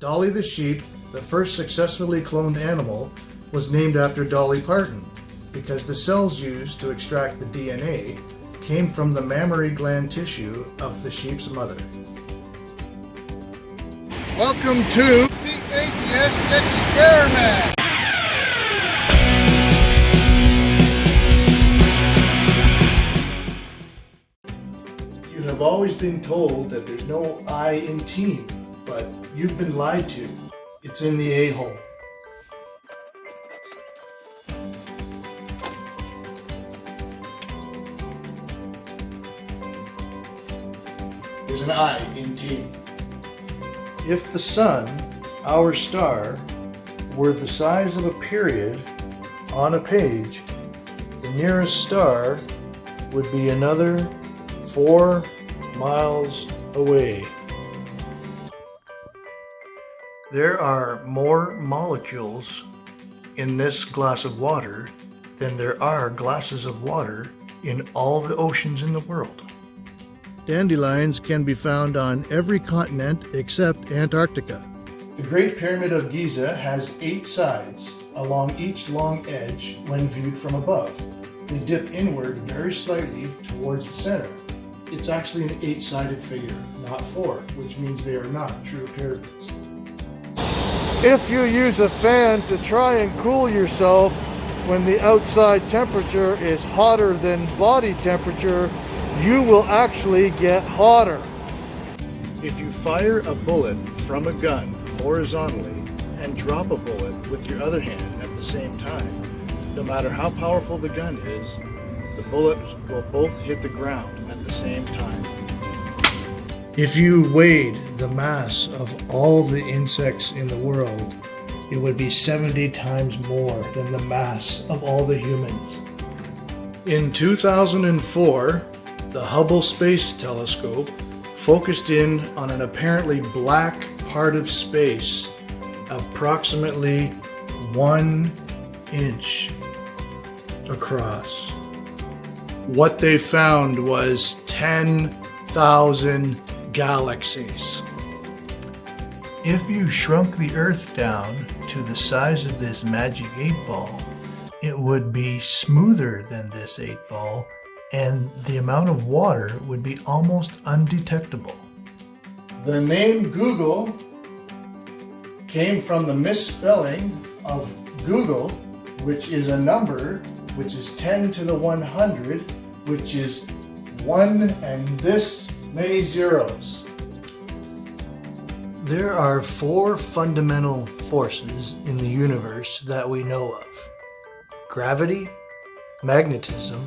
Dolly the sheep, the first successfully cloned animal, was named after Dolly Parton because the cells used to extract the DNA came from the mammary gland tissue of the sheep's mother. Welcome to the Atheist Experiment! You have always been told that there's no I in team, but you've been lied to. It's in the a-hole. There's an I in team. If the sun, our star, were the size of a period on a page, the nearest star would be another 4 miles away. There are more molecules in this glass of water than there are glasses of water in all the oceans in the world. Dandelions can be found on every continent except Antarctica. The Great Pyramid of Giza has 8 sides along each long edge when viewed from above. They dip inward very slightly towards the center. It's actually an 8-sided figure, not 4, which means they are not true pyramids. If you use a fan to try and cool yourself when the outside temperature is hotter than body temperature, you will actually get hotter. If you fire a bullet from a gun horizontally and drop a bullet with your other hand at the same time, no matter how powerful the gun is, the bullets will both hit the ground at the same time. If you weighed the mass of all the insects in the world, it would be 70 times more than the mass of all the humans. In 2004, the Hubble Space Telescope focused in on an apparently black part of space approximately 1 inch across. What they found was 10,000 galaxies. If you shrunk the Earth down to the size of this magic 8-ball, it would be smoother than this 8-ball, and the amount of water would be almost undetectable. The name Google came from the misspelling of Google, which is a number, which is 10 to the 100, which is 1 and this many zeros. There are 4 fundamental forces in the universe that we know of: gravity, magnetism,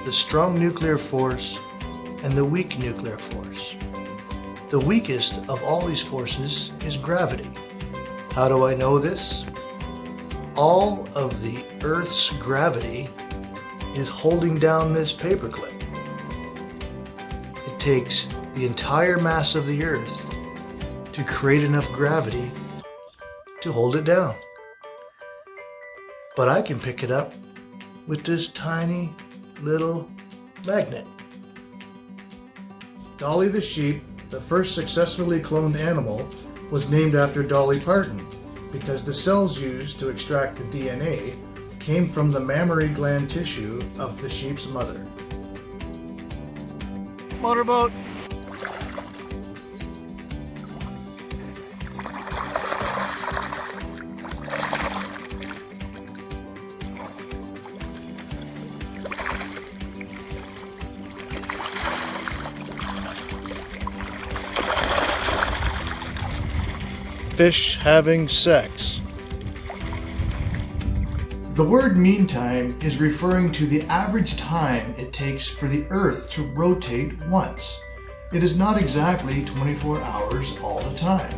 the strong nuclear force, and the weak nuclear force. The weakest of all these forces is gravity. How do I know this? All of the Earth's gravity is holding down this paperclip. It takes the entire mass of the Earth to create enough gravity to hold it down. But I can pick it up with this tiny little magnet. Dolly the sheep, the first successfully cloned animal, was named after Dolly Parton because the cells used to extract the DNA came from the mammary gland tissue of the sheep's mother. Motorboat! Fish having sex. The word meantime is referring to the average time it takes for the Earth to rotate once. It is not exactly 24 hours all the time.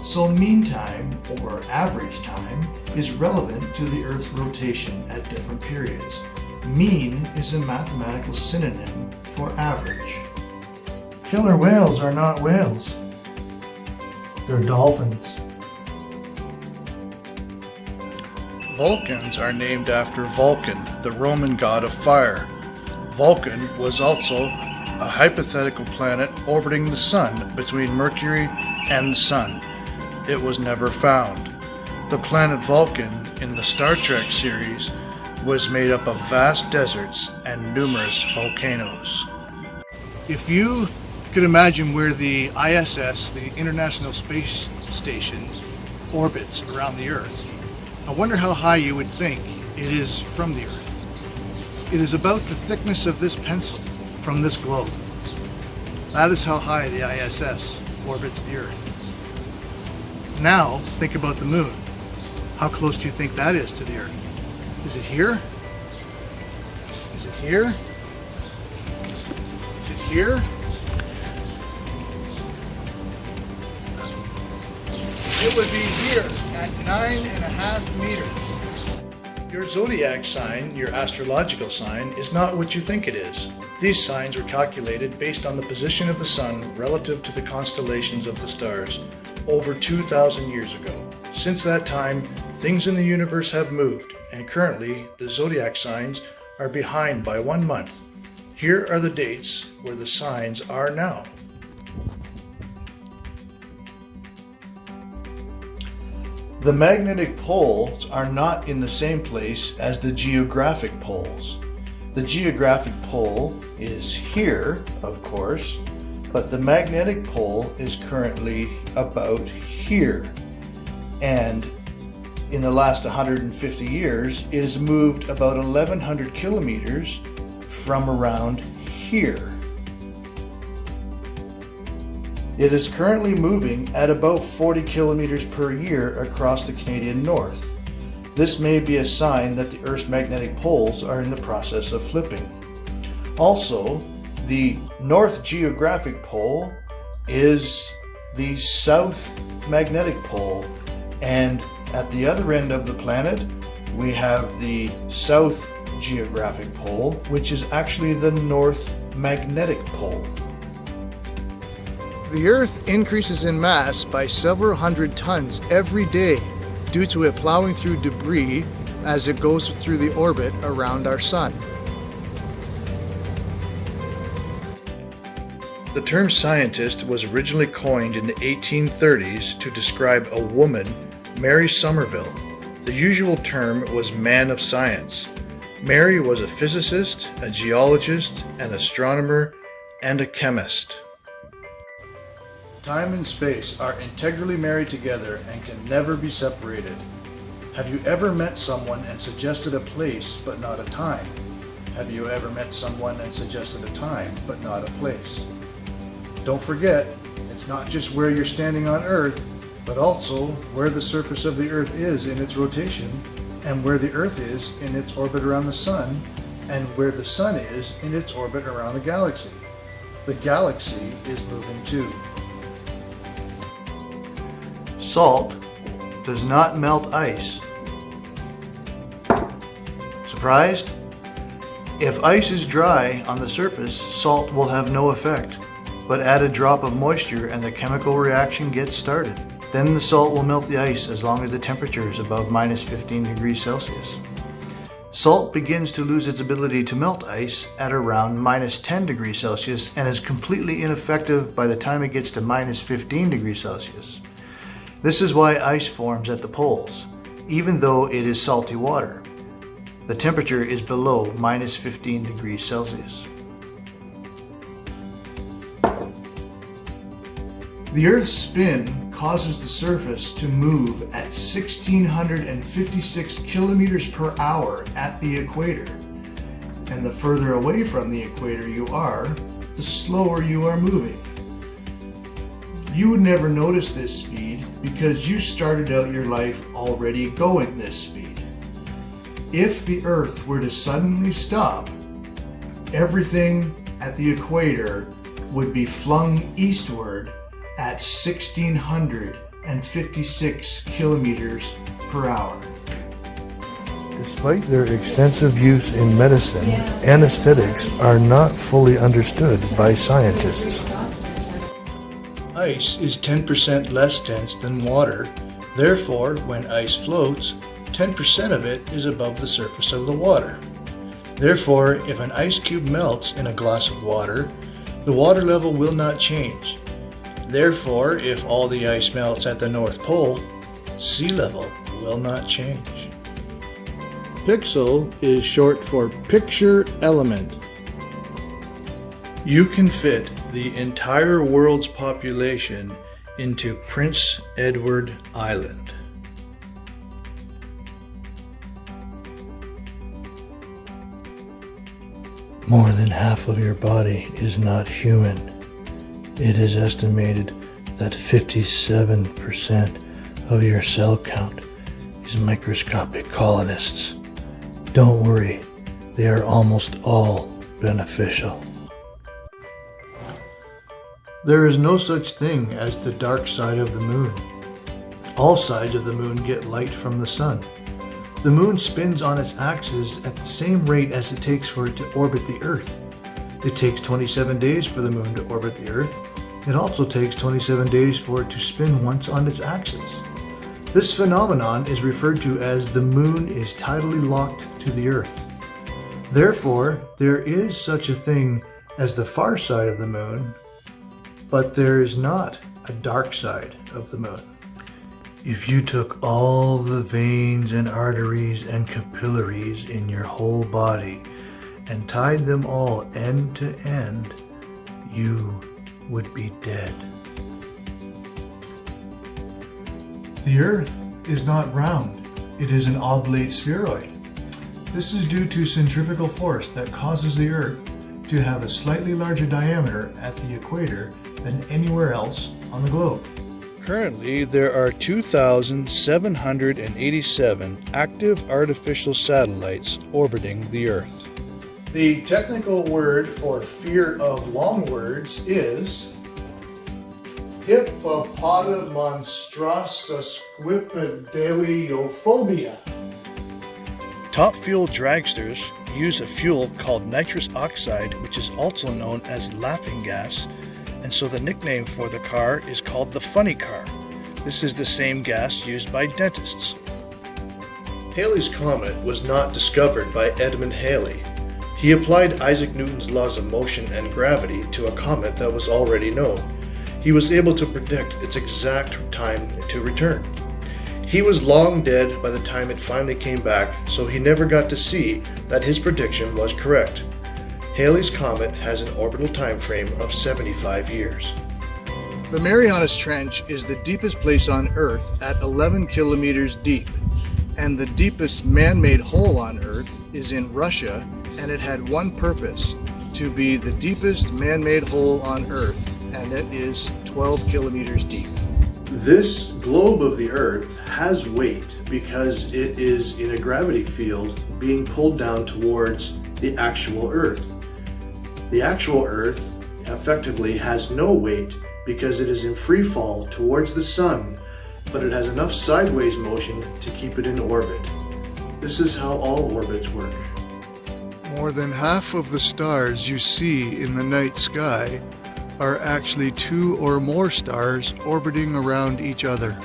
So meantime, or average time, is relevant to the Earth's rotation at different periods. Mean is a mathematical synonym for average. Killer whales are not whales. They're dolphins. Vulcans are named after Vulcan, the Roman god of fire. Vulcan was also a hypothetical planet orbiting the Sun between Mercury and the Sun. it was never found. The planet Vulcan in the Star Trek series was made up of vast deserts and numerous volcanoes. If you could imagine where the ISS, the International Space Station, orbits around the Earth, I wonder how high you would think it is from the Earth. It is about the thickness of this pencil from this globe. That is how high the ISS orbits the Earth. Now, think about the Moon. How close do you think that is to the Earth? Is it here? Is it here? Is it here? It would be here at 9.5 meters. Your zodiac sign, your astrological sign, is not what you think it is. These signs were calculated based on the position of the sun relative to the constellations of the stars over 2,000 years ago. Since that time, things in the universe have moved, and currently the zodiac signs are behind by 1 month. Here are the dates where the signs are now. The magnetic poles are not in the same place as the geographic poles. The geographic pole is here, of course, but the magnetic pole is currently about here. And in the last 150 years, it has moved about 1,100 kilometers from around here. It is currently moving at about 40 kilometers per year across the Canadian North. This may be a sign that the Earth's magnetic poles are in the process of flipping. Also, the North Geographic Pole is the South Magnetic Pole, and at the other end of the planet, we have the South Geographic Pole, which is actually the North Magnetic Pole. The Earth increases in mass by several hundred tons every day due to it plowing through debris as it goes through the orbit around our Sun. The term scientist was originally coined in the 1830s to describe a woman, Mary Somerville. The usual term was man of science. Mary was a physicist, a geologist, an astronomer, and a chemist. Time and space are integrally married together and can never be separated. Have you ever met someone and suggested a place but not a time? Have you ever met someone and suggested a time but not a place? Don't forget, it's not just where you're standing on Earth, but also where the surface of the Earth is in its rotation, and where the Earth is in its orbit around the Sun, and where the Sun is in its orbit around the galaxy. The galaxy is moving too. Salt does not melt ice. Surprised? If ice is dry on the surface, salt will have no effect. But add a drop of moisture and the chemical reaction gets started. Then the salt will melt the ice as long as the temperature is above minus 15 degrees Celsius. Salt begins to lose its ability to melt ice at around minus 10 degrees Celsius and is completely ineffective by the time it gets to minus 15 degrees Celsius. This is why ice forms at the poles, even though it is salty water. The temperature is below minus 15 degrees Celsius. The Earth's spin causes the surface to move at 1,656 kilometers per hour at the equator. And the further away from the equator you are, the slower you are moving. You would never notice this speed because you started out your life already going this speed. If the Earth were to suddenly stop, everything at the equator would be flung eastward at 1,656 kilometers per hour. Despite their extensive use in medicine, anesthetics are not fully understood by scientists. Ice is 10% less dense than water. Therefore, when ice floats, 10% of it is above the surface of the water. Therefore, if an ice cube melts in a glass of water, the water level will not change. Therefore, if all the ice melts at the North Pole, sea level will not change. Pixel is short for picture element. You can fit the entire world's population into Prince Edward Island. More than half of your body is not human. It is estimated that 57% of your cell count is microscopic colonists. Don't worry, they are almost all beneficial. There is no such thing as the dark side of the moon. All sides of the moon get light from the sun. The moon spins on its axis at the same rate as it takes for it to orbit the Earth. It takes 27 days for the moon to orbit the Earth. It also takes 27 days for it to spin once on its axis. This phenomenon is referred to as the moon is tidally locked to the Earth. Therefore, there is such a thing as the far side of the moon, but there is not a dark side of the moon. If you took all the veins and arteries and capillaries in your whole body and tied them all end to end, you would be dead. The Earth is not round. It is an oblate spheroid. This is due to centrifugal force that causes the Earth to have a slightly larger diameter at the equator than anywhere else on the globe. Currently, there are 2,787 active artificial satellites orbiting the Earth. The technical word for fear of long words is hippopotamonstrosesquipedaliophobia. Top fuel dragsters use a fuel called nitrous oxide, which is also known as laughing gas, and so the nickname for the car is called the funny car. This is the same gas used by dentists. Halley's Comet was not discovered by Edmund Halley. He applied Isaac Newton's laws of motion and gravity to a comet that was already known. He was able to predict its exact time to return. He was long dead by the time it finally came back, so he never got to see that his prediction was correct. Halley's Comet has an orbital time frame of 75 years. The Marianas Trench is the deepest place on Earth at 11 kilometers deep, and the deepest man-made hole on Earth is in Russia, and it had one purpose, to be the deepest man-made hole on Earth, and it is 12 kilometers deep. This globe of the Earth has weight because it is in a gravity field being pulled down towards the actual Earth. The actual Earth effectively has no weight because it is in free fall towards the Sun, but it has enough sideways motion to keep it in orbit. This is how all orbits work. More than half of the stars you see in the night sky are actually two or more stars orbiting around each other.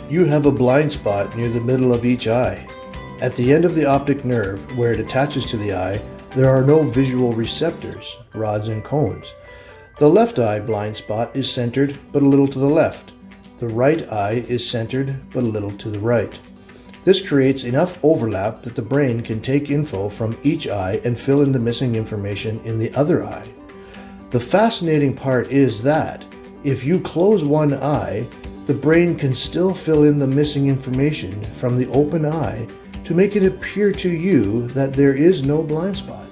You have a blind spot near the middle of each eye. At the end of the optic nerve, where it attaches to the eye, there are no visual receptors, rods and cones. The left eye blind spot is centered but a little to the left. The right eye is centered but a little to the right. This creates enough overlap that the brain can take info from each eye and fill in the missing information in the other eye. The fascinating part is that if you close one eye, the brain can still fill in the missing information from the open eye to make it appear to you that there is no blind spot.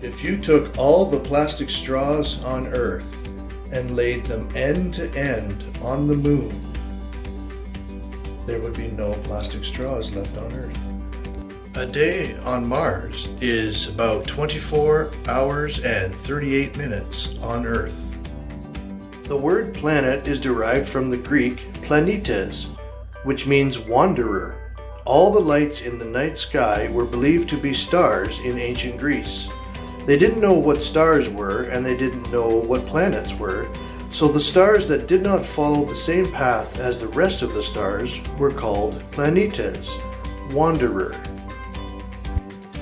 If you took all the plastic straws on Earth and laid them end to end on the moon, there would be no plastic straws left on Earth. A day on Mars is about 24 hours and 38 minutes on Earth. The word planet is derived from the Greek planetes, which means wanderer. All the lights in the night sky were believed to be stars in ancient Greece. They didn't know what stars were, and they didn't know what planets were, so the stars that did not follow the same path as the rest of the stars were called planetes, wanderer.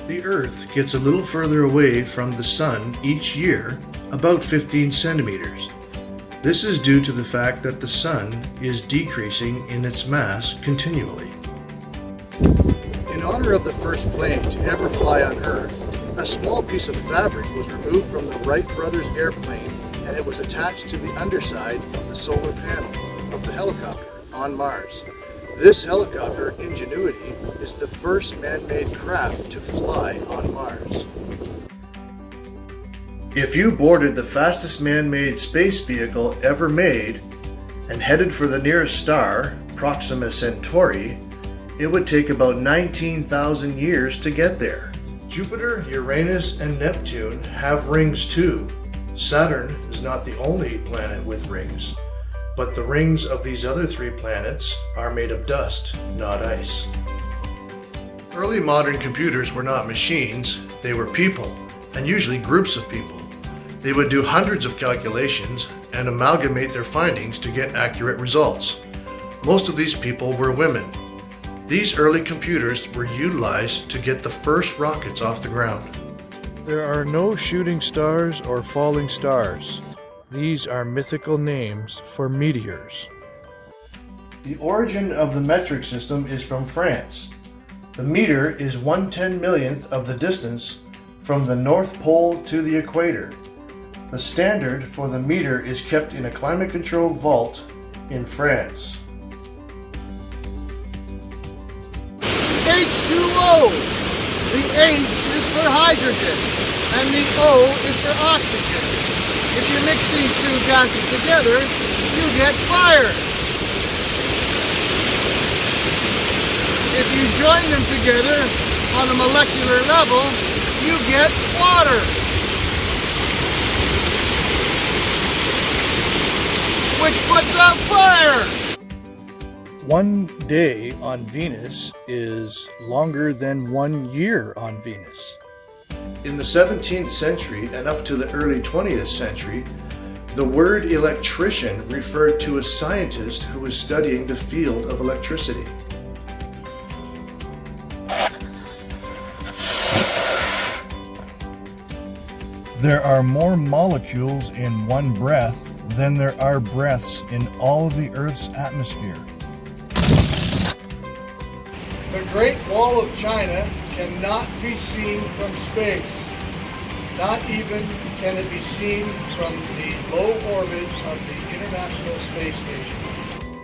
The Earth gets a little further away from the Sun each year, about 15 centimeters. This is due to the fact that the sun is decreasing in its mass continually. In honor of the first plane to ever fly on Earth, a small piece of fabric was removed from the Wright brothers airplane, and it was attached to the underside of the solar panel of the helicopter on Mars. This helicopter, Ingenuity, is the first man-made craft to fly on Mars. If you boarded the fastest man-made space vehicle ever made and headed for the nearest star, Proxima Centauri, it would take about 19,000 years to get there. Jupiter, Uranus, and Neptune have rings too. Saturn is not the only planet with rings, but the rings of these other 3 planets are made of dust, not ice. Early modern computers were not machines, they were people, and usually groups of people. They would do hundreds of calculations and amalgamate their findings to get accurate results. Most of these people were women. These early computers were utilized to get the first rockets off the ground. There are no shooting stars or falling stars. These are mythical names for meteors. The origin of the metric system is from France. The meter is 1/10 millionth of the distance from the North Pole to the equator. The standard for the meter is kept in a climate-controlled vault in France. H2O! The H is for hydrogen, and the O is for oxygen. If you mix these 2 gases together, you get fire. If you join them together on a molecular level, you get water. Which puts out fire! One day on Venus is longer than 1 year on Venus. In the 17th century and up to the early 20th century, the word electrician referred to a scientist who was studying the field of electricity. There are more molecules in one breath than there are breaths in all of the Earth's atmosphere. The Great Wall of China cannot be seen from space. Not even can it be seen from the low orbit of the International Space Station.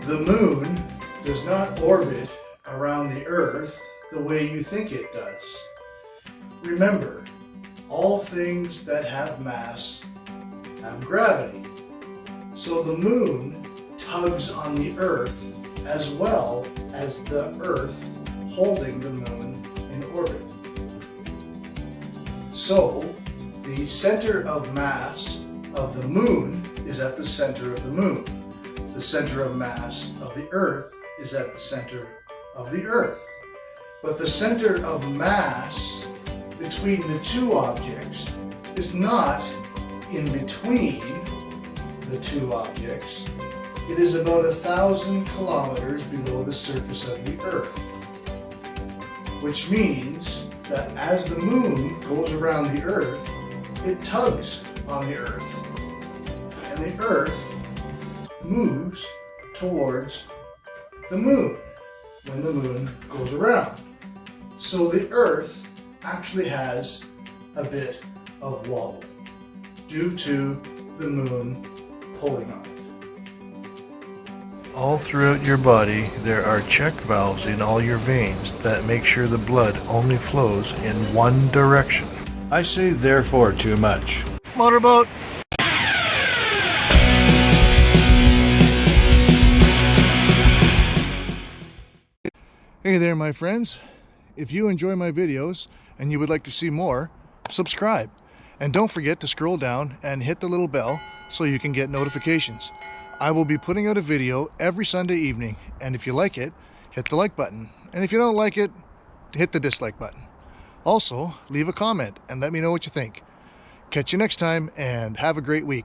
The moon does not orbit around the Earth the way you think it does. Remember, all things that have mass have gravity. So the moon tugs on the Earth as well as the Earth holding the moon in orbit. So the center of mass of the moon is at the center of the moon. The center of mass of the Earth is at the center of the Earth. But the center of mass between the 2 objects is not in between the 2 objects. It is about 1,000 kilometers below the surface of the Earth, which means that as the moon goes around the Earth, it tugs on the Earth, and the Earth moves towards the moon when the moon goes around. So the Earth actually has a bit of wobble due to the moon pulling on it. All throughout your body, there are check valves in all your veins that make sure the blood only flows in one direction. I say therefore too much. Motorboat! Hey there, my friends. If you enjoy my videos and you would like to see more, subscribe. And don't forget to scroll down and hit the little bell so you can get notifications. I will be putting out a video every Sunday evening, and if you like it, hit the like button. And if you don't like it, hit the dislike button. Also, leave a comment and let me know what you think. Catch you next time, and have a great week.